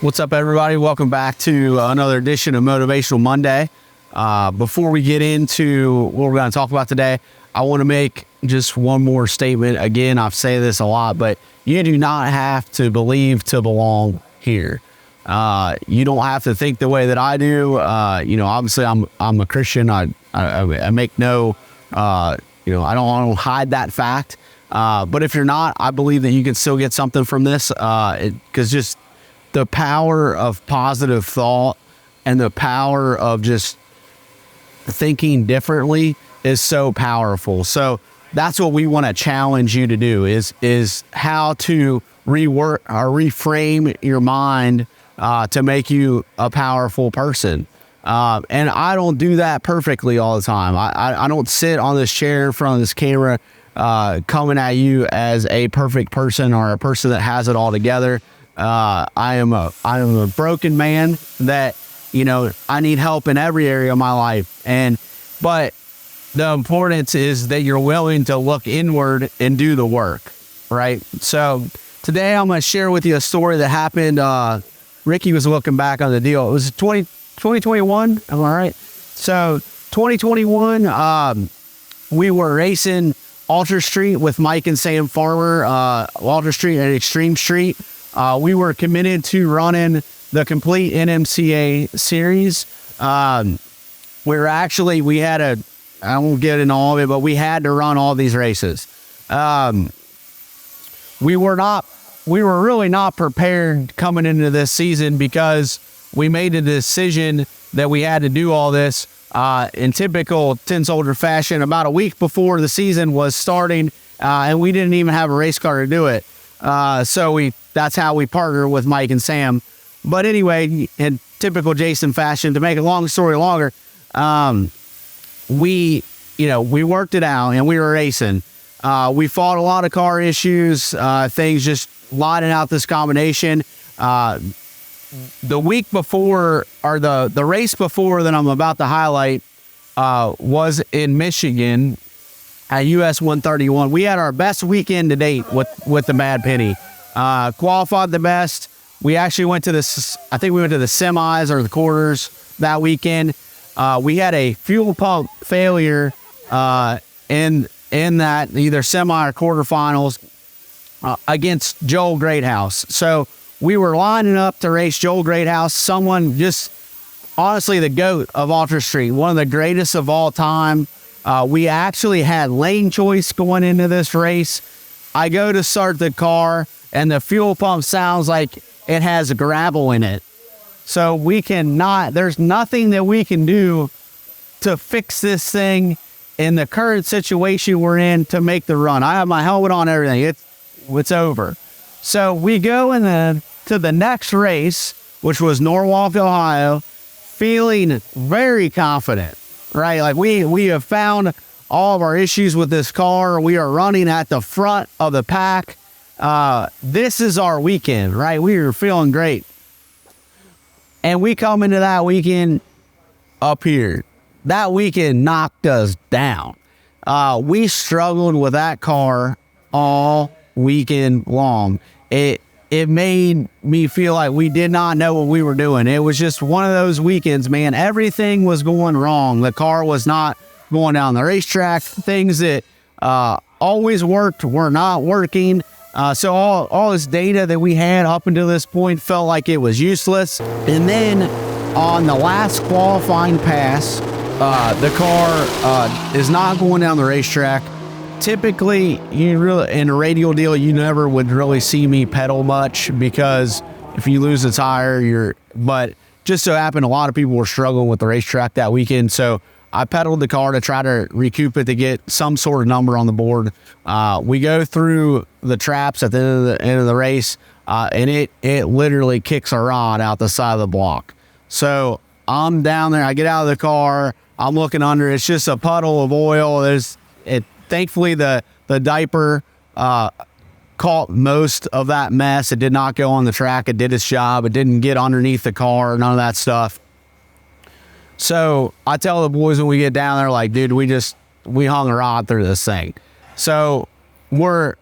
What's up, everybody? Welcome back to another edition of Motivational Monday. Before we get into what we're going to talk about today, I want to make just one more statement. Again, I've said this a lot, but you do not have to believe to belong here. You don't have to think the way that I do. Obviously I'm a Christian. I make no, I don't hide that fact. But if you're not, I believe that you can still get something from this, because just the power of positive thought and the power of just thinking differently is so powerful. So that's what we want to challenge you to do is how to rework or reframe your mind to make you a powerful person. And I don't do that perfectly all the time. I don't sit on this chair in front of this camera coming at you as a perfect person or a person that has it all together. I am a broken man that, I need help in every area of my life. But the importance is that you're willing to look inward and do the work, right? So today I'm going to share with you a story that happened. Ricky was looking back on the deal. It was 2021. Am I right? So 2021, we were racing Alter Street with Mike and Sam Farmer, Alter Street and Extreme Street. We were committed to running the complete NMCA series. I won't get into all of it, but we had to run all these races. We were really not prepared coming into this season because we made a decision that we had to do all this in typical 10 soldier fashion about a week before the season was starting, and we didn't even have a race car to do it. So that's how we partnered with Mike and Sam. But anyway, in typical Jason fashion, to make a long story longer, we worked it out and we were racing. We fought a lot of car issues, things just lining out this combination. The week before, or the race before that I'm about to highlight, was in Michigan at US 131. We had our best weekend to date with the Mad Penny. Qualified the best. We actually went to the semis or the quarters that weekend. We had a fuel pump failure in that either semi or quarterfinals against Joel Greathouse. So we were lining up to race Joel Greathouse, someone just honestly the GOAT of Alter Street, one of the greatest of all time. We actually had lane choice going into this race. I go to start the car and the fuel pump sounds like it has gravel in it. So there's nothing that we can do to fix this thing in the current situation we're in to make the run. I have my helmet on, everything. It's over. So we go to the next race, which was Norwalk, Ohio, feeling very confident, right? Like we have found all of our issues with this car. We are running at the front of the pack. This is our weekend, right? We were feeling great. And we come into that weekend up here. That weekend knocked us down. We struggled with that car all weekend long. It made me feel like we did not know what we were doing. It was just one of those weekends, man. Everything was going wrong. The car was not going down the racetrack. Things that always worked were not working. So all this data that we had up until this point felt like it was useless. And then on the last qualifying pass, the car is not going down the racetrack. Typically, in a radial deal, you never would really see me pedal much because if you lose a tire, but just so happened a lot of people were struggling with the racetrack that weekend. So I pedaled the car to try to recoup it to get some sort of number on the board. We go through the traps at the end of the race, and it literally kicks a rod out the side of the block. So I'm down there. I get out of the car. I'm looking under. It's just a puddle of oil. Thankfully, the diaper caught most of that mess. It did not go on the track. It did its job. It didn't get underneath the car. None of that stuff. So I tell the boys when we get down there, like, dude, we hung a rod through this thing. So we're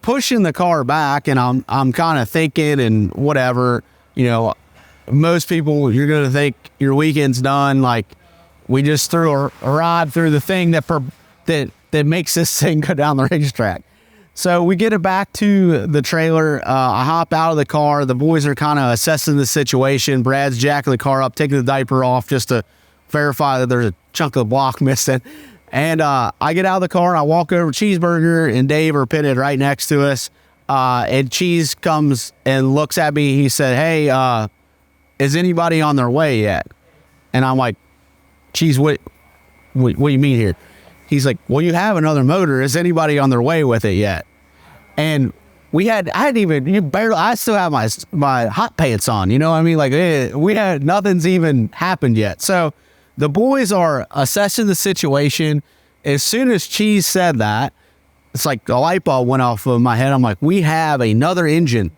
pushing the car back, and I'm kind of thinking and whatever, most people, you're going to think your weekend's done. Like, we just threw a rod through the thing that makes this thing go down the racetrack. So we get it back to the trailer. I hop out of the car. The boys are kind of assessing the situation. Brad's jacking the car up, taking the diaper off just to verify that there's a chunk of the block missing. And I get out of the car and I walk over. Cheeseburger and Dave are pitted right next to us. And Cheese comes and looks at me. He said, "Hey, is anybody on their way yet?" And I'm like, "Cheese, what do you mean here?" He's like, "Well, you have another motor. Is anybody on their way with it yet?" And I still have my hot pants on, you know what I mean? Like, nothing's even happened yet. So the boys are assessing the situation. As soon as Cheese said that, it's like a light bulb went off of my head. I'm like, we have another engine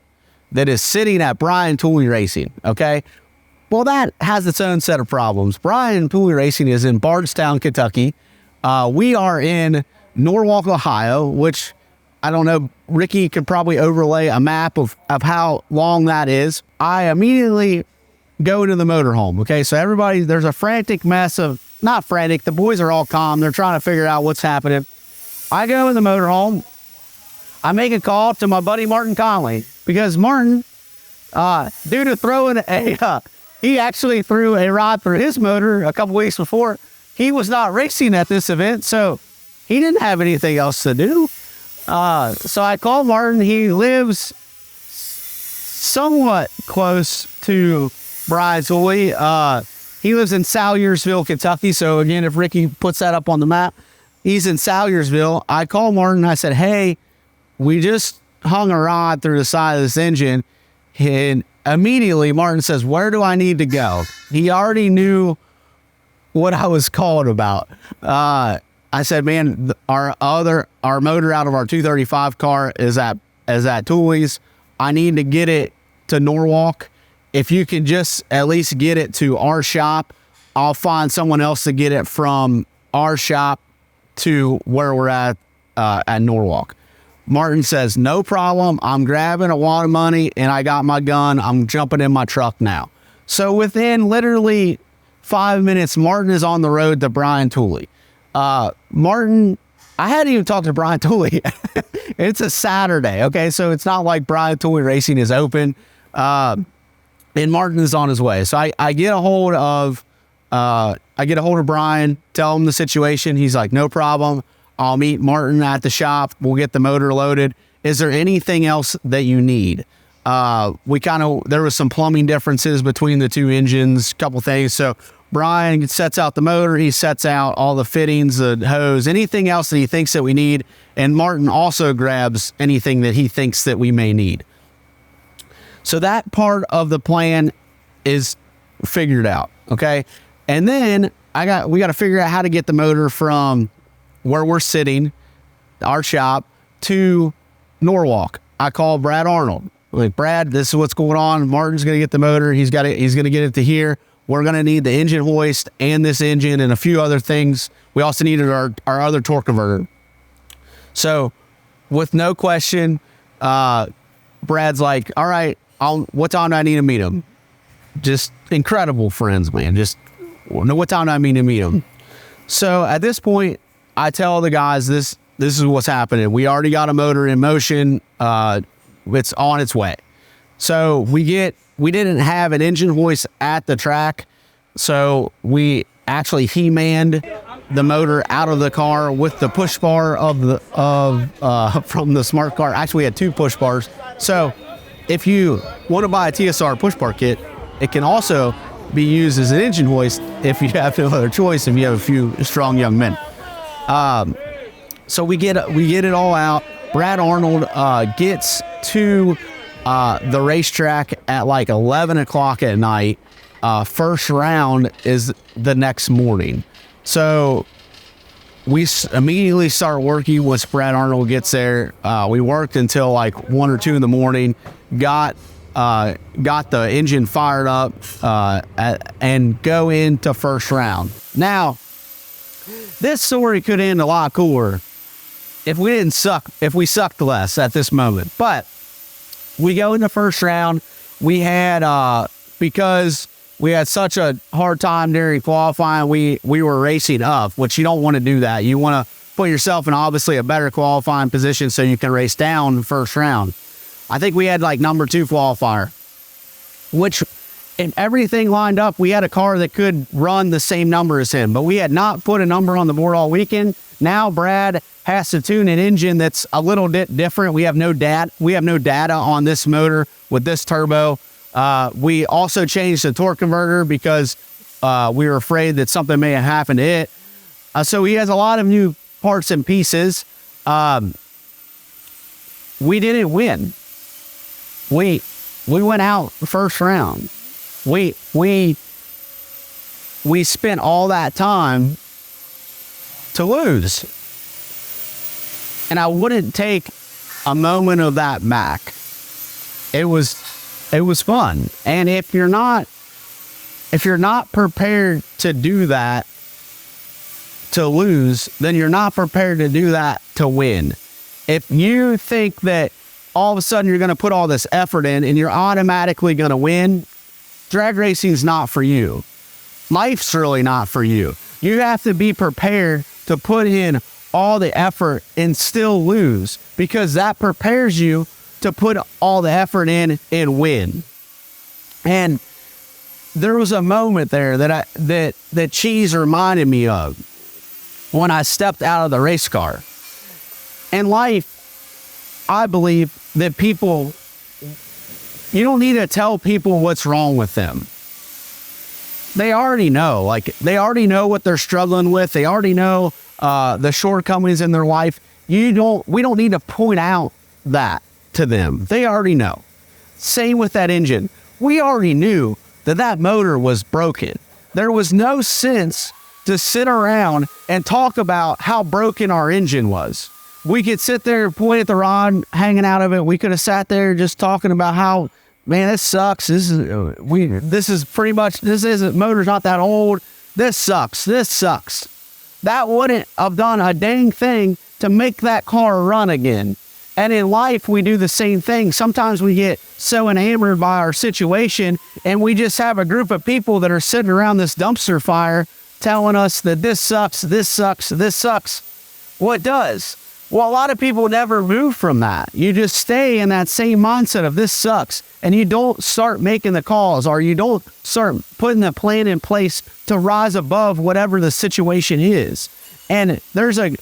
that is sitting at Bryan Tooley Racing, okay? Well, that has its own set of problems. Bryan Tooley Racing is in Bardstown, Kentucky. We are in Norwalk, Ohio, which I don't know. Ricky could probably overlay a map of how long that is. I immediately go into the motorhome. Okay, so everybody, there's a frantic mess of, not frantic, the boys are all calm. They're trying to figure out what's happening. I go in the motorhome. I make a call to my buddy Martin Conley because Martin, due to throwing he actually threw a rod through his motor a couple weeks before. He was not racing at this event, so he didn't have anything else to do. So I called Martin. He lives somewhat close to Bryan Tooley. He lives in Salyersville, Kentucky. So again, if Ricky puts that up on the map, he's in Salyersville. I called Martin. I said, "Hey, we just hung a rod through the side of this engine." And immediately Martin says, "Where do I need to go?" He already knew what I was calling about. I said, "Man, our motor out of our 235 car is at Tooley's. I need to get it to Norwalk. If you can just at least get it to our shop, I'll find someone else to get it from our shop to where we're at Norwalk." Martin says, "No problem. I'm grabbing a wad of money and I got my gun. I'm jumping in my truck now." So within literally 5 minutes, Martin is on the road to Bryan Tooley. Martin, I hadn't even talked to Bryan Tooley. It's a Saturday. Okay. So it's not like Bryan Tooley Racing is open. And Martin is on his way. So I get a hold of Bryan, tell him the situation. He's like, "No problem. I'll meet Martin at the shop. We'll get the motor loaded. Is there anything else that you need?" There was some plumbing differences between the two engines, couple things. So Bryan sets out the motor. He sets out all the fittings, the hose, anything else that he thinks that we need. And Martin also grabs anything that he thinks that we may need. So that part of the plan is figured out. Okay. And then we got to figure out how to get the motor from where we're sitting, our shop, to Norwalk. I call Brad Arnold. I'm like, "Brad, this is what's going on. Martin's going to get the motor. He's going to get it to here. We're going to need the engine hoist and this engine and a few other things. We also needed our other torque converter." So with no question, Brad's like, "All right, what time do I need to meet him?" Just incredible friends, man. Just what time do I need to meet him? So at this point, I tell the guys, this is what's happening. We already got a motor in motion. It's on its way. So we didn't have an engine hoist at the track. So we actually He-manned the motor out of the car with the push bar from the smart car. Actually, we had two push bars. So if you want to buy a TSR push bar kit, it can also be used as an engine hoist if you have no other choice, if you have a few strong young men. So we get it all out. Brad Arnold gets to the racetrack at like 11 o'clock at night. First round is the next morning. So we immediately start working once Brad Arnold gets there. We worked until like 1 or 2 in the morning, got the engine fired up, and go into first round. Now, this story could end a lot cooler if we sucked less at this moment. But we go in the first round. We had because we had such a hard time during qualifying. We were racing up, which you don't want to do that. You want to put yourself in obviously a better qualifying position so you can race down the first round. I think we had like number 2 qualifier, which if everything lined up, we had a car that could run the same number as him, but we had not put a number on the board all weekend. Now Brad has to tune an engine that's a little bit different. We have no data on this motor with this turbo. We also changed the torque converter because we were afraid that something may have happened to it. So he has a lot of new parts and pieces. We didn't win. We went out the first round. We spent all that time to lose. And I wouldn't take a moment of that back. It was fun. And if you're not prepared to do that to lose, then you're not prepared to do that to win. If you think that all of a sudden you're going to put all this effort in and you're automatically going to win, drag racing is not for you. Life's really not for you. You have to be prepared to put in all the effort and still lose, because that prepares you to put all the effort in and win. And there was a moment there that Cheese reminded me of when I stepped out of the race car. In life, I believe that people, you don't need to tell people what's wrong with them. They already know. Like, they already know what they're struggling with. They already know the shortcomings in their life. We don't need to point out that to them. They already know. Same with that engine. We already knew that motor was broken. There was no sense to sit around and talk about how broken our engine was. We could sit there and point at the rod hanging out of it. We could have sat there just talking about how, man, this sucks. This motor's not that old. This sucks. That wouldn't have done a dang thing to make that car run again. And in life, we do the same thing. Sometimes we get so enamored by our situation, and we just have a group of people that are sitting around this dumpster fire telling us that this sucks, this sucks, this sucks. Well, it does. Well, a lot of people never move from that. You just stay in that same mindset of this sucks, and you don't start making the calls, or you don't start putting the plan in place to rise above whatever the situation is. And there's a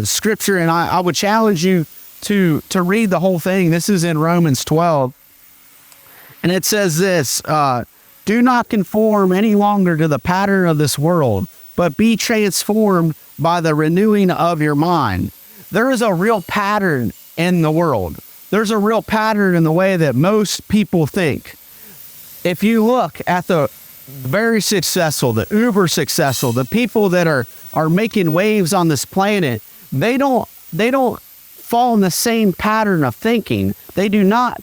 scripture, and I would challenge you to read the whole thing. This is in Romans 12, and it says this: do not conform any longer to the pattern of this world, but be transformed by the renewing of your mind. There is a real pattern in the world. There's a real pattern in the way that most people think. If you look at the very successful, the uber successful, the people that are making waves on this planet, they don't fall in the same pattern of thinking. They do not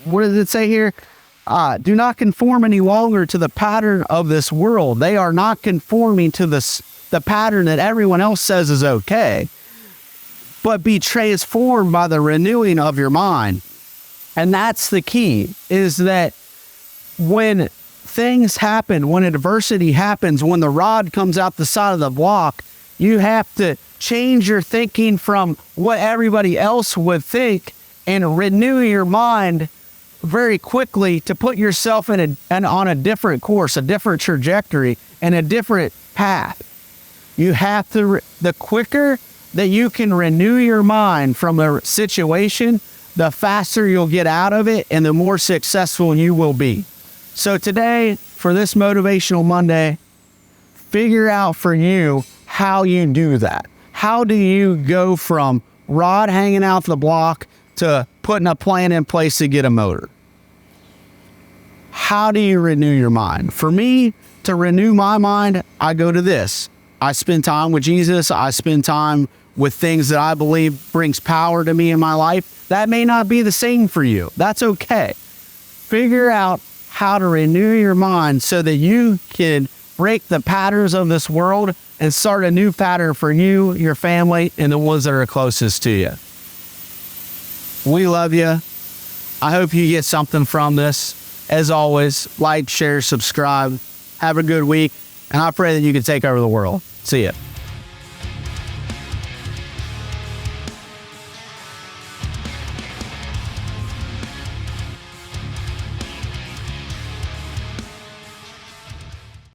what does it say here? Do not conform any longer to the pattern of this world. They are not conforming to the pattern that everyone else says is okay, but be transformed by the renewing of your mind. And that's the key, is that when things happen, when adversity happens, when the rod comes out the side of the block, you have to change your thinking from what everybody else would think and renew your mind very quickly to put yourself on a different course, a different trajectory, and a different path. You have to, the quicker that you can renew your mind from a situation, the faster you'll get out of it and the more successful you will be. So today, for this Motivational Monday, figure out for you how you do that. How do you go from rod hanging out the block to putting a plan in place to get a motor? How do you renew your mind? For me, to renew my mind, I go to this. I spend time with Jesus. I spend time with things that I believe brings power to me in my life. That may not be the same for you. That's okay. Figure out how to renew your mind so that you can break the patterns of this world and start a new pattern for you, your family, and the ones that are closest to you. We love you. I hope you get something from this. As always, like, share, subscribe. Have a good week, and I pray that you can take over the world. See ya.